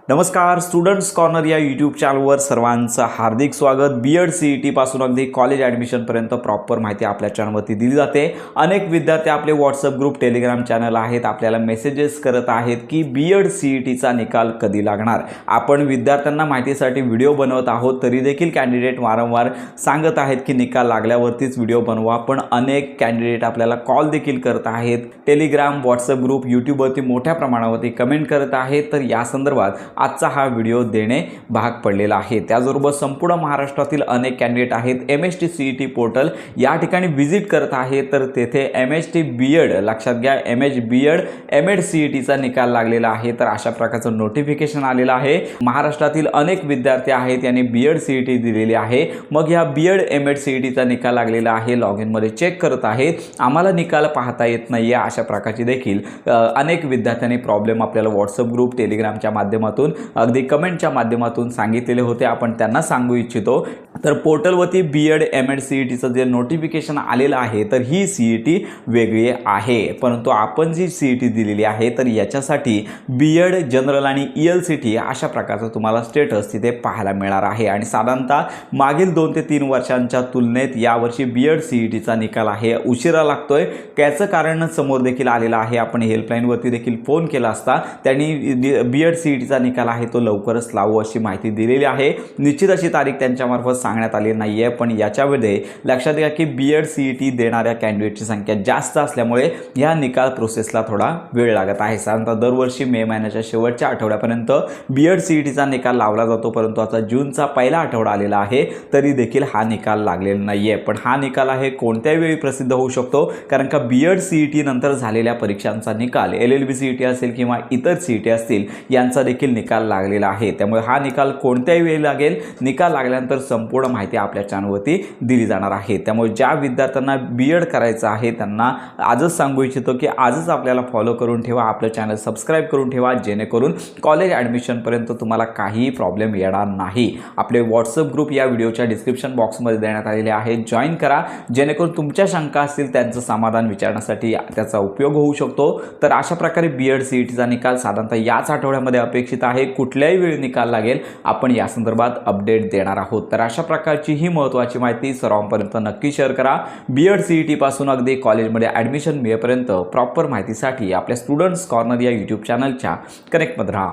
नमस्कार, students corner या YouTube चॅनलवर सर्वांचं हार्दिक स्वागत। बीएड सीईटी पासून अगदी कॉलेज ॲडमिशनपर्यंत प्रॉपर माहिती आपल्या चॅनलवरती दिली जाते। अनेक विद्यार्थी आपले व्हॉट्सअप ग्रुप, टेलिग्राम चॅनल आहेत, आपल्याला मेसेजेस करत आहेत की बीएड सीईटीचा निकाल कधी लागणार। आपण विद्यार्थ्यांना माहितीसाठी व्हिडिओ बनवत आहोत, तरी देखील कॅन्डिडेट वारंवार सांगत आहेत की निकाल लागल्यावरतीच व्हिडिओ बनवा, पण अनेक कॅन्डिडेट आपल्याला कॉल देखील करत आहेत। टेलिग्राम, व्हॉट्सअप ग्रुप, यूट्यूबवरती मोठ्या प्रमाणावरती कमेंट करत आहेत। तर या संदर्भात आजचा हा व्हिडिओ देणे भाग पडलेला आहे। त्याचबरोबर संपूर्ण महाराष्ट्रातील अनेक कॅन्डिडेट आहेत, MHT CET पोर्टल या ठिकाणी व्हिजिट करत आहेत। तर तेथे MHT बीएड, लक्षात घ्या MH बीएड MH CETचा निकाल लागलेला आहे। तर अशा प्रकारचं नोटिफिकेशन आलेलं आहे। महाराष्ट्रातील अनेक विद्यार्थी आहेत यांनी बीएड CET दिलेली आहे। मग या बीएड MH CETचा निकाल लागलेला आहे, लॉग इन मध्ये चेक करत आहेत, आम्हाला निकाल पाहता येत नाहीये, अशा प्रकारची देखील अनेक विद्यार्थ्यांनी प्रॉब्लेम आपल्याला व्हॉट्सअप ग्रुप, टेलिग्रामच्या माध्यमातून, अगदी कमेंटच्या माध्यमातून सांगितलेले होते। आपण त्यांना सांगू इच्छितो, तर पोर्टलवरती बीएड MH CETचं जे नोटिफिकेशन आलेलं आहे, तर ही CET वेगळी आहे, परंतु आपण जी CET दिलेली आहे तर याच्यासाठी बीएड जनरल आणि ELCT अशा प्रकारचं तुम्हाला स्टेटस तिथे पाहायला मिळणार आहे। आणि साधारणतः मागील 2 ते 3 वर्षांच्या तुलनेत यावर्षी बीएड CETचा निकाल आहे उशिरा लागतोय। त्याचं कारण समोर देखील आलेलं आहे। आपण हेल्पलाईनवरती देखील फोन केला असता, त्यांनी बीएड CETचा निकाल आहे तो लवकरच लावू अशी माहिती दिलेली आहे। निश्चित अशी तारीख त्यांच्यामार्फत सांगण्यात आली नाही आहे, पण याच्यामध्ये लक्षात घ्या की बीएड CET देणाऱ्या कॅन्डिडेटची संख्या जास्त असल्यामुळे या निकाल प्रोसेसला थोडा वेळ लागत आहे। साधारणतः दरवर्षी मे महिन्याच्या शेवटच्या आठवड्यापर्यंत बीएड CETचा निकाल लावला जातो, परंतु आता जूनचा पहिला आठवडा आलेला आहे तरी देखील हा निकाल लागलेला नाहीये। पण हा निकाल आहे कोणत्याही वेळी प्रसिद्ध होऊ शकतो, कारण का बीएड CET नंतर झालेल्या परीक्षांचा निकाल LLB CET असेल किंवा इतर CET असतील यांचा देखील निकाल लागलेला आहे। त्यामुळे हा निकाल कोणत्याही वेळी लागेल, निकाल लागल्यानंतर संपूर्ण माहिती आपल्या चॅनलवरती दिली जाणार आहे। त्यामुळे ज्या विद्यार्थ्यांना बीएड करायचं आहे त्यांना आजच सांगू इच्छितो की आजच आपल्याला फॉलो करून ठेवा, आपलं चॅनल सबस्क्राईब करून ठेवा, जेणेकरून कॉलेज ॲडमिशनपर्यंत तुम्हाला काहीही प्रॉब्लेम येणार नाही। आपले व्हॉट्सअप ग्रुप या व्हिडिओच्या डिस्क्रिप्शन बॉक्समध्ये देण्यात आलेले आहे, जॉईन करा, जेणेकरून तुमच्या शंका असतील त्यांचं समाधान विचारण्यासाठी त्याचा उपयोग होऊ शकतो। तर अशा प्रकारे बीएड CETचा निकाल साधारणतः याच आठवड्यामध्ये अपेक्षित आहे। कुठल्याही वेळी निकाल लागेल, आपण या संदर्भात अपडेट देणार आहोत। तर अशा प्रकारची ही महत्त्वाची माहिती सर्वांपर्यंत नक्की शेअर करा। बीएड CET पासून अगदी कॉलेजमध्ये ॲडमिशन मिळेपर्यंत प्रॉपर माहितीसाठी आपल्या स्टुडंट्स कॉर्नर या यूट्यूब चॅनलच्या कनेक्टमध्ये राहा।